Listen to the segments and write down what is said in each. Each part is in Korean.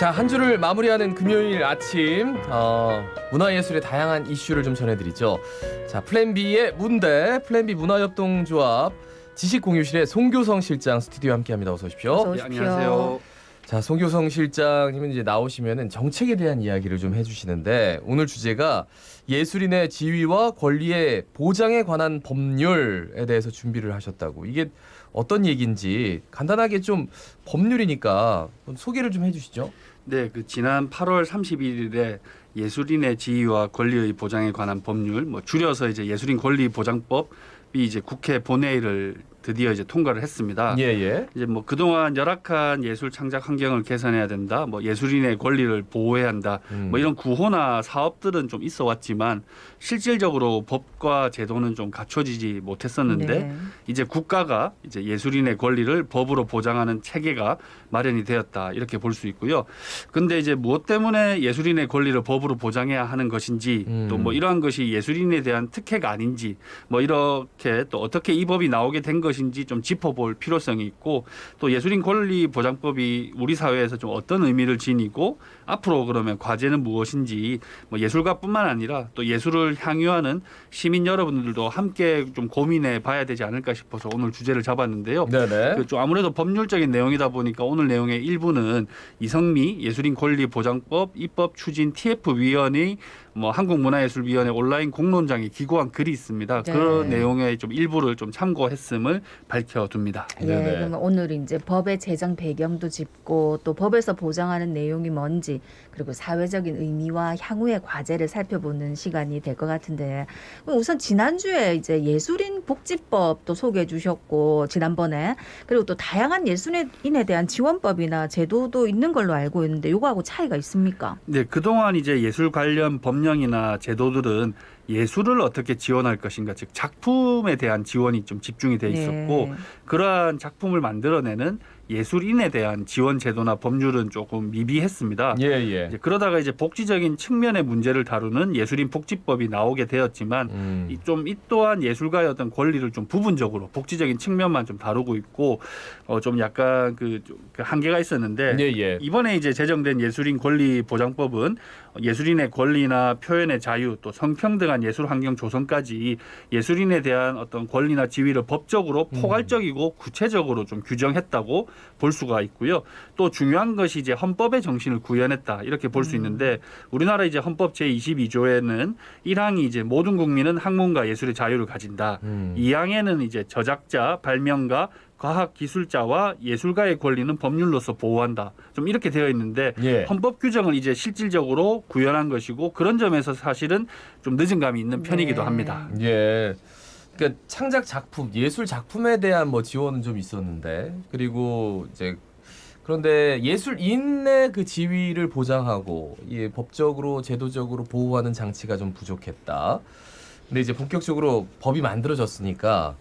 자, 한 주를 마무리하는 금요일 아침 문화예술의 다양한 이슈를 좀 전해드리죠. 자, 플랜B의 문대 플랜B 문화협동조합 지식공유실의 송교성 실장 스튜디오에 함께합니다. 어서 오십시오. 어서 오십시오. 안녕하세요. 자, 송교성 실장님은 이제 나오시면은 정책에 대한 이야기를 좀 해주시는데 오늘 주제가 예술인의 지위와 권리의 보장에 관한 법률에 대해서 준비를 하셨다고. 이게 어떤 얘기인지 간단하게 좀 법률이니까 소개를 좀 해주시죠. 네, 지난 8월 31일에 예술인의 지위와 권리의 보장에 관한 법률, 줄여서 이제 예술인 권리 보장법이 이제 국회 본회의를 드디어 이제 통과를 했습니다. 예. 이제 그동안 열악한 예술 창작 환경을 개선해야 된다. 예술인의 권리를 보호해야 한다. 이런 구호나 사업들은 좀 있어 왔지만 실질적으로 법과 제도는 좀 갖춰지지 못했었는데 네. 이제 국가가 이제 예술인의 권리를 법으로 보장하는 체계가 마련이 되었다. 이렇게 볼 수 있고요. 근데 이제 무엇 때문에 예술인의 권리를 법으로 보장해야 하는 것인지 또 이러한 것이 예술인에 대한 특혜가 아닌지 이렇게 또 어떻게 이 법이 나오게 된 것인지 좀 짚어볼 필요성이 있고 또 예술인 권리 보장법이 우리 사회에서 좀 어떤 의미를 지니고 앞으로 그러면 과제는 무엇인지 예술가뿐만 아니라 또 예술을 향유하는 시민 여러분들도 함께 좀 고민해 봐야 되지 않을까 싶어서 오늘 주제를 잡았는데요. 네네. 좀 아무래도 법률적인 내용이다 보니까 오늘 내용의 일부는 이성미 예술인 권리 보장법 입법 추진 TF위원회 한국문화예술위원회 온라인 공론장에 기고한 글이 있습니다. 네. 그 내용의 좀 일부를 좀 참고했음을 밝혀둡니다. 예, 네네. 그러면 오늘 이제 법의 제정 배경도 짚고 또 법에서 보장하는 내용이 뭔지 그리고 사회적인 의미와 향후의 과제를 살펴보는 시간이 될 것 같은데 그럼 우선 지난주에 이제 예술인 복지법도 소개해 주셨고 지난번에 그리고 또 다양한 예술인에 대한 지원법이나 제도도 있는 걸로 알고 있는데 요거하고 차이가 있습니까? 네, 그동안 이제 예술 관련 법령이나 제도들은 예술을 어떻게 지원할 것인가, 즉 작품에 대한 지원이 좀 집중이 돼 있었고 네. 그러한 작품을 만들어내는 예술인에 대한 지원 제도나 법률은 조금 미비했습니다. 예. 이제 그러다가 이제 복지적인 측면의 문제를 다루는 예술인 복지법이 나오게 되었지만 이 또한 예술가의 어떤 권리를 좀 부분적으로 복지적인 측면만 좀 다루고 있고 좀 약간 그 한계가 있었는데 예. 이번에 이제 제정된 예술인 권리 보장법은 예술인의 권리나 표현의 자유 또 성평등한 예술 환경 조성까지 예술인에 대한 어떤 권리나 지위를 법적으로 포괄적이고 구체적으로 좀 규정했다고 볼 수가 있고요. 또 중요한 것이 이제 헌법의 정신을 구현했다 이렇게 볼 수 있는데 우리나라 이제 헌법 제22조에는 1항이 이제 모든 국민은 학문과 예술의 자유를 가진다. 2항에는 이제 저작자, 발명가 과학 기술자와 예술가의 권리는 법률로서 보호한다. 좀 이렇게 되어 있는데 예. 헌법 규정을 이제 실질적으로 구현한 것이고 그런 점에서 사실은 좀 늦은 감이 있는 편이기도 네. 합니다. 예. 그러니까 창작 작품, 예술 작품에 대한 지원은 좀 있었는데 그리고 이제 그런데 예술인의 그 지위를 보장하고 법적으로 제도적으로 보호하는 장치가 좀 부족했다. 근데 이제 본격적으로 법이 만들어졌으니까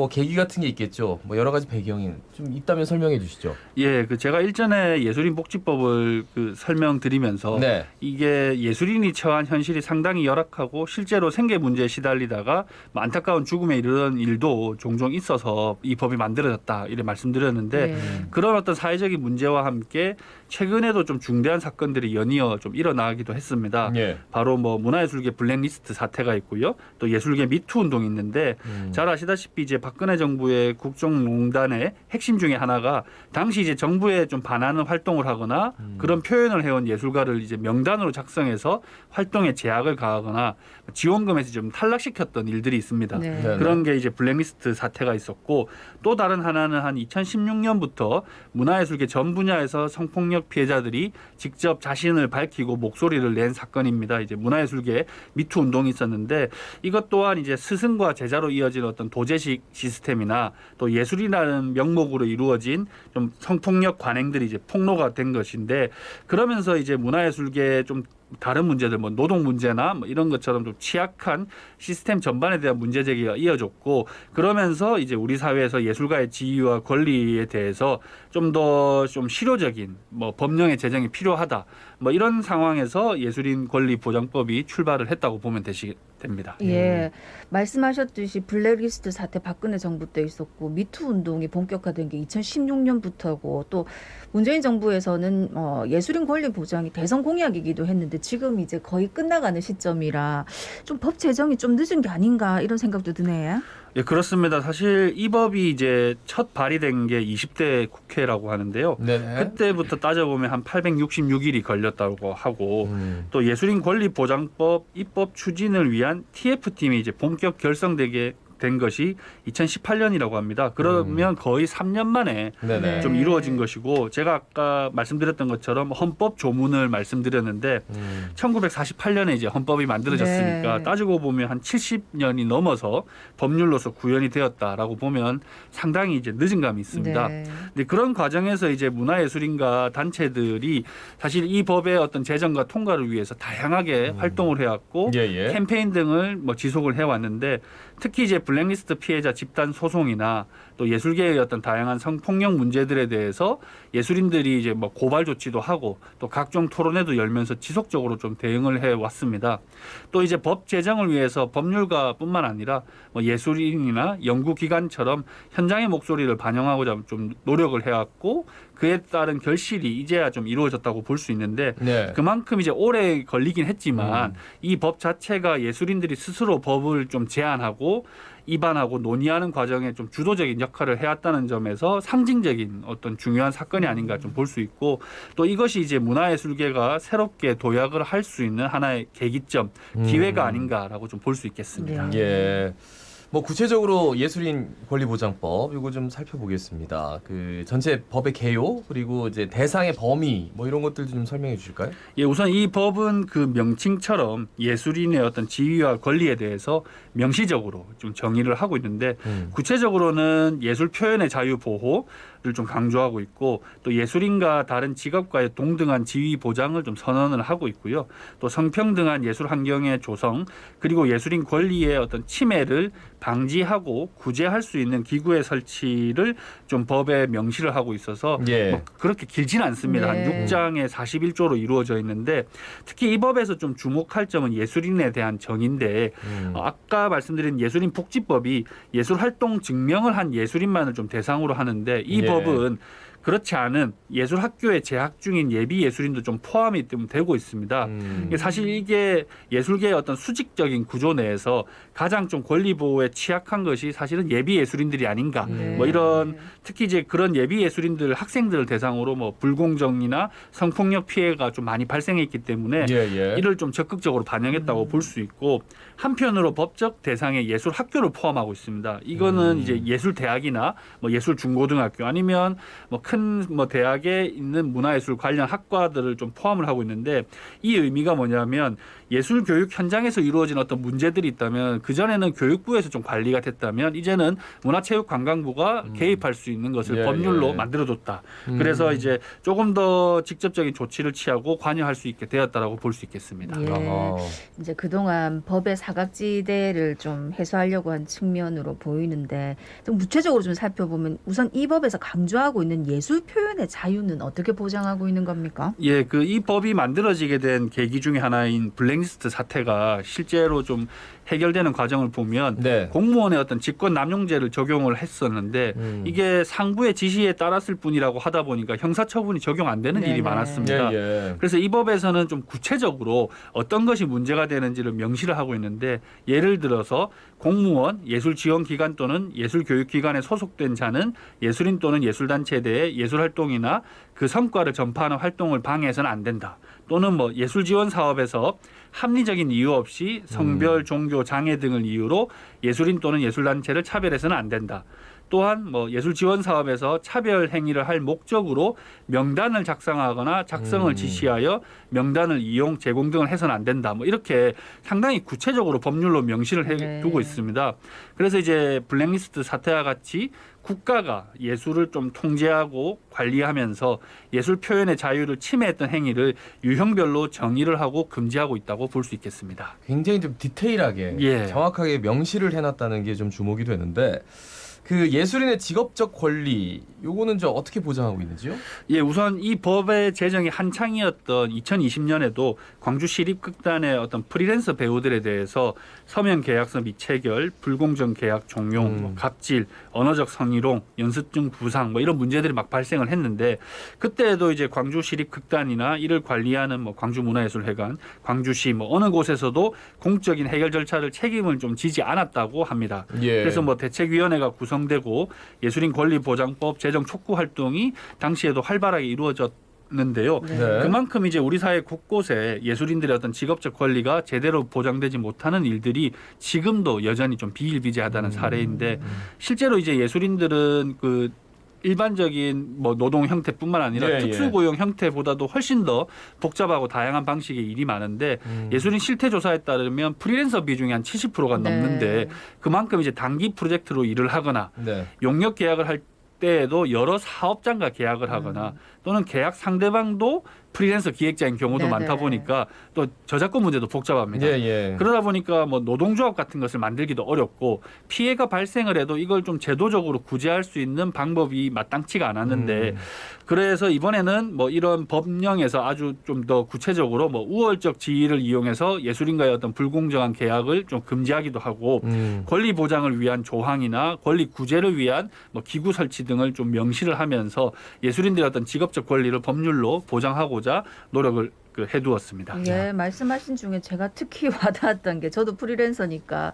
계기 같은 게 있겠죠. 여러 가지 배경이 좀 있다면 설명해 주시죠. 예, 제가 일전에 예술인 복지법을 설명드리면서 네. 이게 예술인이 처한 현실이 상당히 열악하고 실제로 생계 문제에 시달리다가 안타까운 죽음에 이르는 일도 종종 있어서 이 법이 만들어졌다 이렇게 말씀드렸는데 네. 그런 어떤 사회적인 문제와 함께 최근에도 좀 중대한 사건들이 연이어 좀 일어나기도 했습니다. 예. 바로 문화예술계 블랙리스트 사태가 있고요. 또 예술계 미투 운동이 있는데 잘 아시다시피 이제 박근혜 정부의 국정농단의 핵심 중에 하나가 당시 이제 정부에 좀 반하는 활동을 하거나 그런 표현을 해온 예술가를 이제 명단으로 작성해서 활동에 제약을 가하거나 지원금에서 좀 탈락시켰던 일들이 있습니다. 네. 네네. 그런 게 이제 블랙리스트 사태가 있었고 또 다른 하나는 한 2016년부터 문화예술계 전 분야에서 성폭력 피해자들이 직접 자신을 밝히고 목소리를 낸 사건입니다. 이제 문화예술계 미투 운동이 있었는데 이것 또한 이제 스승과 제자로 이어진 어떤 도제식 시스템이나 또 예술이라는 명목으로 이루어진 좀 성폭력 관행들이 이제 폭로가 된 것인데 그러면서 이제 문화예술계 좀 다른 문제들 노동 문제나 이런 것처럼 좀 취약한 시스템 전반에 대한 문제 제기가 이어졌고 그러면서 이제 우리 사회에서 예술가의 지위와 권리에 대해서 좀 더 좀 실효적인 법령의 제정이 필요하다 이런 상황에서 예술인 권리 보장법이 출발을 했다고 보면 됩니다. 예, 말씀하셨듯이 블랙리스트 사태 박근혜 정부 때 있었고 미투 운동이 본격화된 게 2016년부터고 또 문재인 정부에서는 예술인 권리 보장이 대선 공약이기도 했는데 지금 이제 거의 끝나가는 시점이라 좀 법 제정이 좀 늦은 게 아닌가 이런 생각도 드네요. 예, 그렇습니다. 사실 이 법이 이제 첫 발의된 게 20대 국회라고 하는데요. 네. 그때부터 따져보면 한 866일이 걸렸다고 하고 또 예술인 권리 보장법 입법 추진을 위한 TF팀이 이제 본격 결성되게 된 것이 2018년이라고 합니다. 그러면 거의 3년 만에 네네. 좀 이루어진 것이고 제가 아까 말씀드렸던 것처럼 헌법 조문을 말씀드렸는데 1948년에 이제 헌법이 만들어졌으니까 네. 따지고 보면 한 70년이 넘어서 법률로서 구현이 되었다라고 보면 상당히 이제 늦은 감이 있습니다. 네. 근데 그런 과정에서 이제 문화예술인가 단체들이 사실 이 법의 어떤 제정과 통과를 위해서 다양하게 활동을 해왔고 예. 캠페인 등을 뭐 지속을 해왔는데 특히 이제 블랙리스트 피해자 집단 소송이나 또 예술계의 어떤 다양한 성폭력 문제들에 대해서 예술인들이 이제 뭐 고발 조치도 하고 또 각종 토론회도 열면서 지속적으로 좀 대응을 해 왔습니다. 또 이제 법 제정을 위해서 법률가뿐만 아니라 뭐 예술인이나 연구기관처럼 현장의 목소리를 반영하고자 좀 노력을 해왔고 그에 따른 결실이 이제야 좀 이루어졌다고 볼 수 있는데 네. 그만큼 이제 오래 걸리긴 했지만 이 법 자체가 예술인들이 스스로 법을 좀 제안하고 입안하고 논의하는 과정에 좀 주도적인 역할을 해왔다는 점에서 상징적인 어떤 중요한 사건이 아닌가 좀 볼 수 있고 또 이것이 이제 문화예술계가 새롭게 도약을 할 수 있는 하나의 계기점, 기회가 아닌가라고 좀 볼 수 있겠습니다. 네. 예. 뭐 구체적으로 예술인 권리보장법 이거 좀 살펴보겠습니다. 그 전체 법의 개요 그리고 이제 대상의 범위 뭐 이런 것들도 좀 설명해 주실까요? 예, 우선 이 법은 그 명칭처럼 예술인의 어떤 지위와 권리에 대해서 명시적으로 좀 정의를 하고 있는데 구체적으로는 예술 표현의 자유 보호를 좀 강조하고 있고 또 예술인과 다른 직업과의 동등한 지위 보장을 좀 선언을 하고 있고요. 또 성평등한 예술 환경의 조성 그리고 예술인 권리의 어떤 침해를 방지하고 구제할 수 있는 기구의 설치를 좀 법에 명시를 하고 있어서 예. 뭐 그렇게 길지는 않습니다. 네. 한 6장에 41조로 이루어져 있는데 특히 이 법에서 좀 주목할 점은 예술인에 대한 정의인데 아까 말씀드린 예술인 복지법이 예술 활동 증명을 한 예술인만을 좀 대상으로 하는데 이 예. 법은 그렇지 않은 예술 학교에 재학 중인 예비 예술인도 좀 포함이 좀 되고 있습니다. 사실 이게 예술계의 어떤 수직적인 구조 내에서 가장 좀 권리 보호에 취약한 것이 사실은 예비 예술인들이 아닌가. 네. 뭐 이런 특히 이제 그런 예비 예술인들 학생들을 대상으로 뭐 불공정이나 성폭력 피해가 좀 많이 발생했기 때문에 예. 이를 좀 적극적으로 반영했다고 볼 수 있고 한편으로 법적 대상에 예술 학교를 포함하고 있습니다. 이거는 이제 예술 대학이나 뭐 예술 중고등학교 아니면 뭐 큰 뭐 대학에 있는 문화예술 관련 학과들을 좀 포함을 하고 있는데 이 의미가 뭐냐면 예술 교육 현장에서 이루어진 어떤 문제들이 있다면 그 전에는 교육부에서 좀 관리가 됐다면 이제는 문화체육관광부가 개입할 수 있는 것을 예, 법률로 예. 만들어줬다. 그래서 이제 조금 더 직접적인 조치를 취하고 관여할 수 있게 되었다라고 볼 수 있겠습니다. 예. 아하. 이제 그동안 법의 사각지대를 좀 해소하려고 한 측면으로 보이는데 좀 구체적으로 좀 살펴보면 우선 이 법에서 강조하고 있는 예술 표현의 자유는 어떻게 보장하고 있는 겁니까? 예, 그 이 법이 만들어지게 된 계기 중에 하나인 블랙리스트 사태가 실제로 좀 해결되는 과정을 보면 네. 공무원의 어떤 직권남용죄를 적용을 했었는데 이게 상부의 지시에 따랐을 뿐이라고 하다 보니까 형사처분이 적용 안 되는 네네. 일이 많았습니다. 예. 그래서 이 법에서는 좀 구체적으로 어떤 것이 문제가 되는지를 명시를 하고 있는데 예를 들어서 공무원, 예술지원기관 또는 예술교육기관에 소속된 자는 예술인 또는 예술단체에 대해 예술활동이나 그 성과를 전파하는 활동을 방해해서는 안 된다. 또는 뭐 예술지원 사업에서 합리적인 이유 없이 성별, 종교, 장애 등을 이유로 예술인 또는 예술단체를 차별해서는 안 된다. 또한 뭐 예술 지원 사업에서 차별 행위를 할 목적으로 명단을 작성하거나 작성을 지시하여 명단을 이용, 제공 등을 해서는 안 된다. 뭐 이렇게 상당히 구체적으로 법률로 명시를 해 두고 있습니다. 그래서 이제 블랙리스트 사태와 같이 국가가 예술을 좀 통제하고 관리하면서 예술 표현의 자유를 침해했던 행위를 유형별로 정의를 하고 금지하고 있다고 볼 수 있겠습니다. 굉장히 좀 디테일하게 예. 정확하게 명시를 해놨다는 게 좀 주목이 되는데 그 예술인의 직업적 권리 요거는 저 어떻게 보장하고 있는지요? 예, 우선 이 법의 제정이 한창이었던 2020년에도 광주 시립극단의 어떤 프리랜서 배우들에 대해서 서면 계약서 미체결, 불공정 계약 종용, 뭐 갑질, 언어적 성희롱, 연습증 부상 뭐 이런 문제들이 막 발생을 했는데 그때도 이제 광주 시립극단이나 이를 관리하는 뭐 광주문화예술회관, 광주시 뭐 어느 곳에서도 공적인 해결 절차를 책임을 좀 지지 않았다고 합니다. 예. 그래서 뭐 대책위원회가 구성되고 예술인 권리보장법 제정 촉구 활동이 당시에도 활발하게 이루어졌는데요. 네. 그만큼 이제 우리 사회 곳곳에 예술인들의 어떤 직업적 권리가 제대로 보장되지 못하는 일들이 지금도 여전히 좀 비일비재하다는 사례인데 실제로 이제 예술인들은 그 일반적인 뭐 노동 형태뿐만 아니라 예, 특수고용 형태보다도 훨씬 더 복잡하고 다양한 방식의 일이 많은데 예술인 실태 조사에 따르면 프리랜서 비중이 한 70%가 넘는데 그만큼 이제 단기 프로젝트로 일을 하거나 네. 용역 계약을 할 때에도 여러 사업장과 계약을 하거나 또는 계약 상대방도 프리랜서 기획자인 경우도 네네. 많다 보니까 또 저작권 문제도 복잡합니다. 예, 예. 그러다 보니까 뭐 노동조합 같은 것을 만들기도 어렵고 피해가 발생을 해도 이걸 좀 제도적으로 구제할 수 있는 방법이 마땅치가 않았는데 그래서 이번에는 뭐 이런 법령에서 아주 좀 더 구체적으로 뭐 우월적 지위를 이용해서 예술인과의 어떤 불공정한 계약을 좀 금지하기도 하고 권리 보장을 위한 조항이나 권리 구제를 위한 뭐 기구 설치 등을 좀 명시를 하면서 예술인들의 어떤 직업적 권리를 법률로 보장하고자 노력을 해두었습니다. 예, 말씀하신 중에 제가 특히 와닿았던 게 저도 프리랜서니까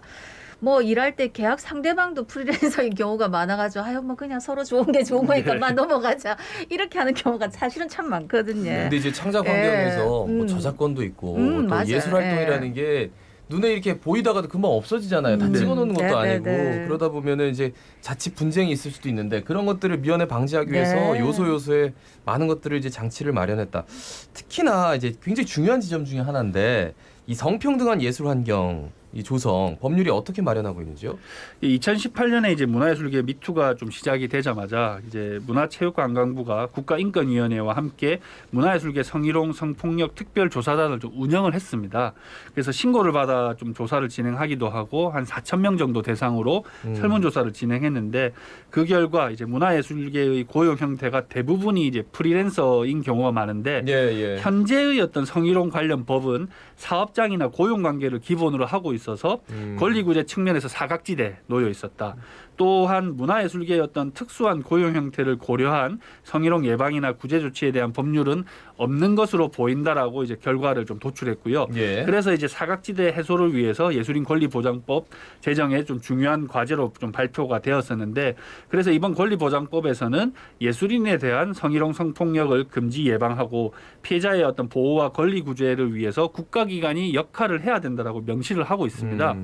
뭐 일할 때 계약 상대방도 프리랜서인 경우가 많아가지고 아유 뭐 그냥 서로 좋은 게 좋은 거니까 막 넘어가자 이렇게 하는 경우가 사실은 참 많거든요. 근데 이제 창작 환경에서 예. 뭐 저작권도 있고 또 맞아요. 예술 활동이라는 게 눈에 이렇게 보이다가도 금방 없어지잖아요. 다 찍어놓는 것도 아니고 그러다 보면은 이제 자칫 분쟁이 있을 수도 있는데 그런 것들을 미연에 방지하기 위해서 네. 요소요소에 많은 것들을 이제 장치를 마련했다. 특히나 이제 굉장히 중요한 지점 중에 하나인데 이 성평등한 예술 환경 이 조성 법률이 어떻게 마련하고 있는지요? 2018년에 이제 문화예술계 미투가 좀 시작이 되자마자 이제 문화체육관광부가 국가인권위원회와 함께 문화예술계 성희롱 성폭력 특별조사단을 좀 운영을 했습니다. 그래서 신고를 받아 좀 조사를 진행하기도 하고 한 4,000명 정도 대상으로 설문조사를 진행했는데 그 결과 이제 문화예술계의 고용 형태가 대부분이 이제 프리랜서인 경우가 많은데 현재의 어떤 성희롱 관련 법은 사업장이나 고용관계를 기본으로 하고 있어서 권리구제 측면에서 사각지대에 놓여 있었다. 또한 문화예술계의 어떤 특수한 고용 형태를 고려한 성희롱 예방이나 구제 조치에 대한 법률은 없는 것으로 보인다라고 이제 결과를 좀 도출했고요. 그래서 이제 사각지대 해소를 위해서 예술인 권리보장법 제정에 좀 중요한 과제로 좀 발표가 되었었는데 그래서 이번 권리보장법에서는 예술인에 대한 성희롱 성폭력을 금지 예방하고 피해자의 어떤 보호와 권리 구제를 위해서 국가기관이 역할을 해야 된다라고 명시를 하고 있습니다.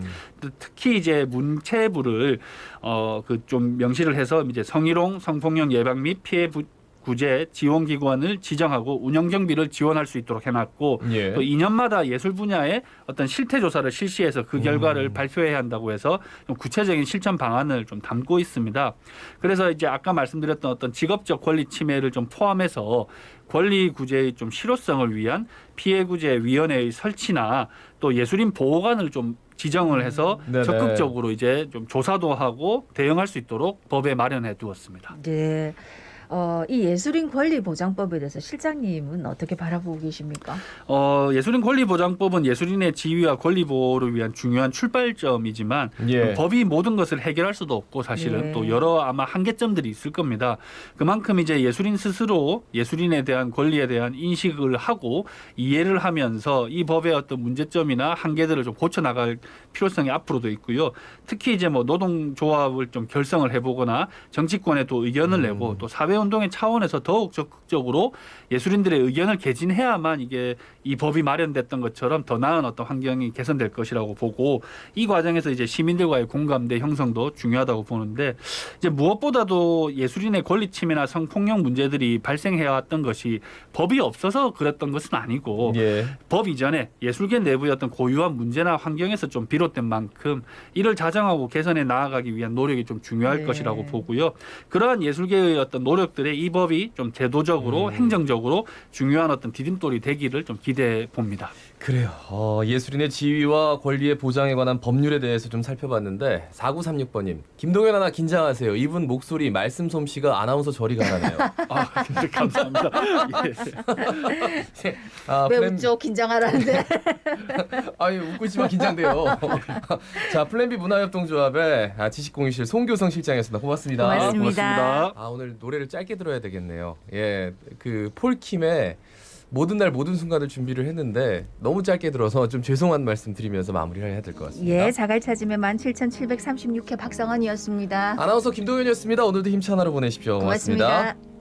특히 이제 문체부를 좀 명시를 해서 이제 성희롱, 성폭력 예방 및 피해 구제 지원기관을 지정하고 운영 경비를 지원할 수 있도록 해놨고 또 2년마다 예술 분야의 어떤 실태 조사를 실시해서 그 결과를 발표해야 한다고 해서 좀 구체적인 실천 방안을 좀 담고 있습니다. 그래서 이제 아까 말씀드렸던 어떤 직업적 권리 침해를 좀 포함해서 권리 구제의 좀 실효성을 위한 피해 구제 위원회의 설치나 또 예술인 보호관을 좀 지정을 해서 적극적으로 이제 좀 조사도 하고 대응할 수 있도록 법에 마련해 두었습니다. 네. 이 예술인 권리보장법에 대해서 실장님은 어떻게 바라보고 계십니까? 예술인 권리보장법은 예술인의 지위와 권리 보호를 위한 중요한 출발점이지만 법이 모든 것을 해결할 수도 없고 사실은 또 여러 아마 한계점들이 있을 겁니다. 그만큼 이제 예술인 스스로 예술인에 대한 권리에 대한 인식을 하고 이해를 하면서 이 법의 어떤 문제점이나 한계들을 좀 고쳐 나갈 필요성이 앞으로도 있고요. 특히 이제 뭐 노동조합을 좀 결성을 해보거나 정치권에 또 의견을 내고 또 사회운동의 차원에서 더욱 적극적으로 예술인들의 의견을 개진해야만 이게 이 법이 마련됐던 것처럼 더 나은 어떤 환경이 개선될 것이라고 보고 이 과정에서 이제 시민들과의 공감대 형성도 중요하다고 보는데 이제 무엇보다도 예술인의 권리 침해나 성폭력 문제들이 발생해왔던 것이 법이 없어서 그랬던 것은 아니고 법 이전에 예술계 내부의 어떤 고유한 문제나 환경에서 좀 비롯된 만큼 이를 자정하고 개선해 나아가기 위한 노력이 좀 중요할 것이라고 보고요. 그러한 예술계의 어떤 노력들에 이 법이 좀 제도적으로 행정적으로 중요한 어떤 디딤돌이 되기를 좀 기대해 봅니다. 그래요. 예술인의 지위와 권리의 보장에 관한 법률에 대해서 좀 살펴봤는데 4936번님 김동현 하나 긴장하세요. 이분 목소리 말씀 솜씨가 아나운서 저리 가라네요. 아, 근데 감사합니다. 예. 왜 플랜- 웃죠? 긴장하라는데. 아니 웃고 있지만 긴장돼요. 자 플랜 B 문화협동조합의 지식공유실 송교성 실장이었습니다. 고맙습니다. 고맙습니다. 오늘 노래를 짧게 들어야 되겠네요. 예, 그 폴킴의 모든 날 모든 순간을 준비를 했는데 너무 짧게 들어서 좀 죄송한 말씀 드리면서 마무리를 해야 될 것 같습니다. 예, 자갈 찾으면 17,736회 박성원이었습니다. 아나운서 김동현이었습니다. 오늘도 힘찬 하루 보내십시오. 고맙습니다. 고맙습니다.